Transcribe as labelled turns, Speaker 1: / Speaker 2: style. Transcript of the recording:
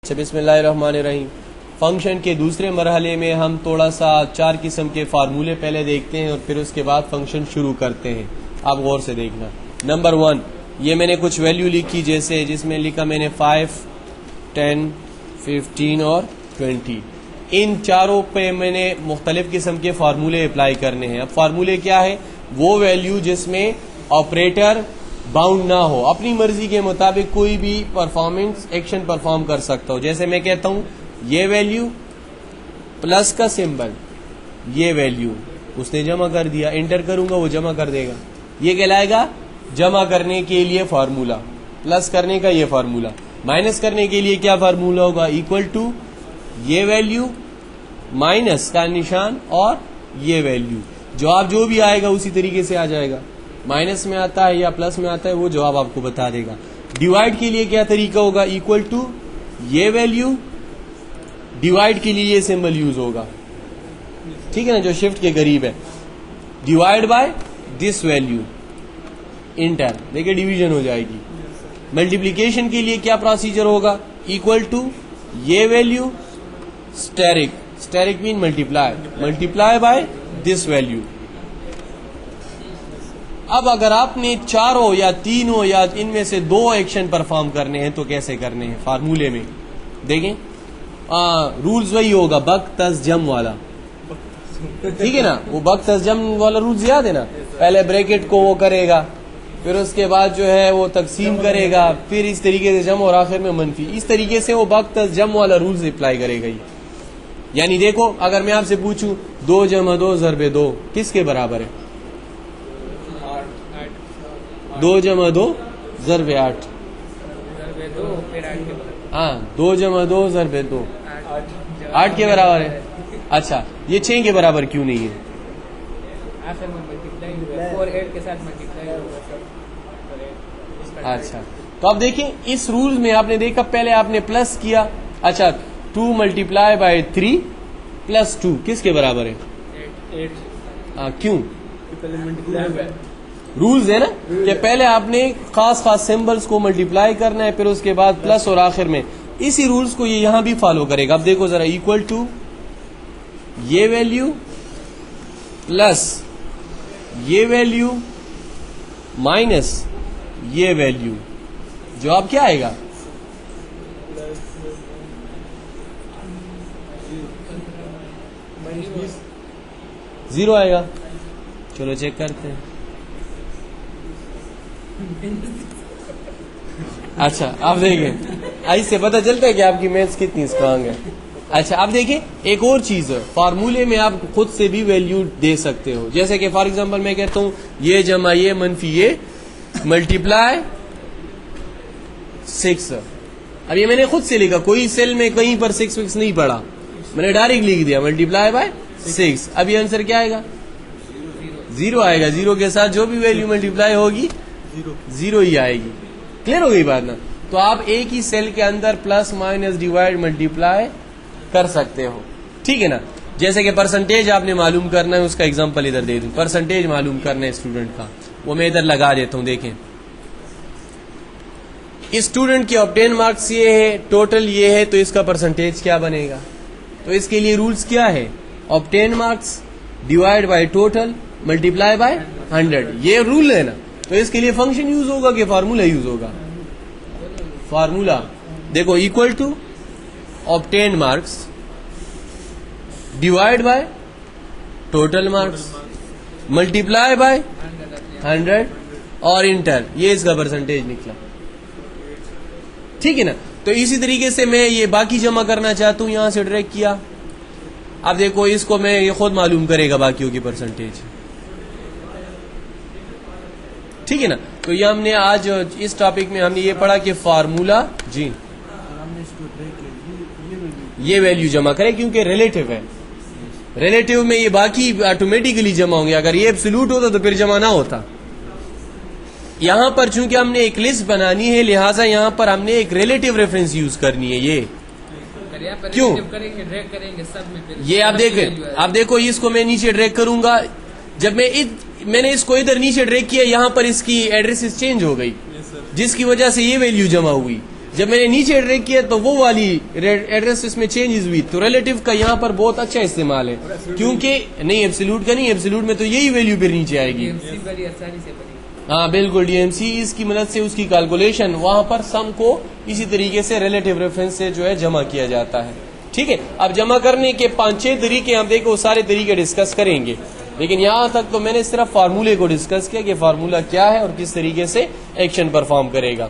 Speaker 1: अच्छा, बिस्मिल्लाहिर्रहमानिर्रहीम। फंक्शन के दूसरे मरहले में हम थोड़ा सा 4 किस्म के फार्मूले पहले देखते हैं और फिर उसके बाद फंक्शन शुरू करते हैं। आप गौर से देखना। नंबर 1, ये मैंने कुछ वैल्यू लिखी, जैसे जिसमें लिखा मैंने 5, 10, 15 और 20। इन चारों पे मैंने मुख्तलिफ किस्म के फार्मूले अप्लाई करने हैं। अब फार्मूले क्या है? वो वैल्यू जिसमें ऑपरेटर बाउंड ना हो, अपनी मर्जी के मुताबिक कोई भी परफॉर्मेंस एक्शन परफॉर्म कर सकता हो। जैसे मैं कहता हूं ये वैल्यू प्लस का सिंबल, ये वैल्यू उसने जमा कर दिया, एंटर करूंगा वो जमा कर देगा। ये कहलाएगा जमा करने के लिए फार्मूला। प्लस करने का ये फार्मूला। माइनस करने के लिए क्या फार्मूला होगा? इक्वल टू ये वैल्यू माइनस का निशान और ये वैल्यू। जवाब जो भी आएगा उसी तरीके से आ जाएगा। माइनस में आता है या प्लस में आता है वो जवाब आपको बता देगा। डिवाइड के लिए क्या तरीका होगा? इक्वल टू ये वैल्यू, डिवाइड के लिए ये सिंबल यूज होगा, ठीक है ना, जो शिफ्ट के करीब है। Divide by this value, enter, देखिए डिवीजन हो जाएगी। मल्टीप्लीकेशन के लिए क्या प्रोसीजर होगा? इक्वल टू ये value asterisk, asterisk mean multiply, multiply by this value. अब अगर आपने चारों या तीनों या इनमें से 2 एक्शन परफॉर्म करने हैं तो कैसे करने हैं? फार्मूले में देखें, रूल्स वही होगा, बक तस जम वाला, ठीक है ना। वो बक तस जम वाला रूल्स याद है ना? पहले ब्रैकेट को वो करेगा, फिर उसके बाद जो है वो तकसीम करेगा, फिर इस तरीके से जम और आखिर में मनफी। इस तरीके से वो बक तस जम वाला रूल्स अप्लाई करेगा ये। यानी देखो, अगर मैं आपसे पूछूं 2 × 2 ज़रबे 2 किसके बराबर है? 2 × 2 ज़रबे 8। हाँ, 2 × 2 ज़रबे 2 8 के बराबर है। अच्छा, ये 6 के बराबर क्यों नहीं है? अच्छा, तो अब देखिए इस रूल में आपने देखा, पहले आपने प्लस किया। अच्छा, 2 × 3 + 2 किसके बराबर है? 8। क्यों? रूल्स है ना कि पहले आपने खास सिंबल्स को मल्टीप्लाई करना है, फिर उसके बाद प्लस और आखिर में। इसी रूल्स को ये यहां भी फॉलो करेगा। अब देखो जरा, इक्वल टू ये वैल्यू प्लस ये वैल्यू माइनस ये वैल्यू, जवाब क्या आएगा? जीरो आएगा। चलो चेक करते हैं। अच्छा, अब देखें, इससे पता चलता है कि आपकी मैथ्स कितनी स्ट्रांग है। अच्छा, अब देखें एक और चीज है, फार्मूले में आप खुद से भी वैल्यू दे सकते हो। जैसे कि फॉर एग्जांपल मैं कहता हूं ये जमा ये मनफी ये मल्टीप्लाई 6। अब ये मैंने खुद से लिखा, कोई सेल में कहीं पर 6 फिक्स नहीं पड़ा, मैंने डायरेक्ट लिख दिया मल्टीप्लाई बाय 6। अब ये आंसर क्या आएगा? 0 आएगा। 0 के साथ जो भी वैल्यू मल्टीप्लाई होगी 0 ही आएगी। क्लियर हो गई बात ना? तो आप एक ही सेल के अंदर प्लस माइनस डिवाइड मल्टीप्लाई कर सकते हो, ठीक है ना। जैसे कि परसेंटेज आपने मालूम करना है, उसका एग्जांपल इधर दे दूं। परसेंटेज मालूम करना है स्टूडेंट का, वो मैं इधर लगा देता हूं। देखें, इस स्टूडेंट के ऑब्टेन मार्क्स ये है, टोटल ये है, तो इसका परसेंटेज क्या बनेगा? तो इसके लिए रूल्स क्या है? Obtain marks divide by total multiply by 100, ये रूल है ना। तो इसके लिए फंक्शन यूज होगा कि फार्मूला यूज होगा? फार्मूला। देखो, equal to obtain marks divide by total marks multiply by 100 और इंटर, ये इसका परसेंटेज निकला, ठीक है ना। तो इसी तरीके से मैं ये बाकी जमा करना चाहता हूं, यहां से ड्रैग किया। अब देखो, इसको मैं ये खुद मालूम करेगा बाकियों की परसेंटेज, ठीक है ना। तो ये हमने आज इस टॉपिक में हमने ये पढ़ा कि फार्मूला जी ये वैल्यू जमा करें, क्योंकि रिलेटिव है। रिलेटिव में ये बाकी ऑटोमेटिकली जमा होंगे। अगर ये एब्सोल्यूट होता तो फिर जमा ना होता। यहां पर चूंकि हमने एक लिस्ट बनानी है, लिहाजा यहां पर हमने एक रिलेटिव रेफरेंस यूज करनी है। ये क्यों? ये आप देखो, इसको मैं नीचे ड्रैग करूंगा। जब मैंने इसको इधर नीचे ड्रैग किया, यहां पर इसकी एड्रेसेस चेंज हो गई, जिसकी वजह से ये वैल्यू जमा हुई। जब मैंने नीचे ड्रैग किया तो वो वाली एड्रेस इसमें चेंजेस हुई, तो रिलेटिव का यहाँ पर बहुत अच्छा इस्तेमाल है, क्योंकि नहीं एब्सोल्यूट का नहीं, एब्सोल्यूट में तो यही वैल्यू फिर नीचे आएगी। हाँ बिल्कुल, डीएमसी इसकी मदद से उसकी कैलकुलेशन वहां पर सम को इसी तरीके से रिलेटिव रेफरेंस से जो है जमा किया जाता है। ठीक है, अब जमा करने के 5-6 तरीके हम देखो, सारे तरीके डिस्कस करेंगे, लेकिन यहाँ तक तो मैंने सिर्फ फार्मूले को डिस्कस किया कि फार्मूला क्या है और किस तरीके से एक्शन परफॉर्म करेगा।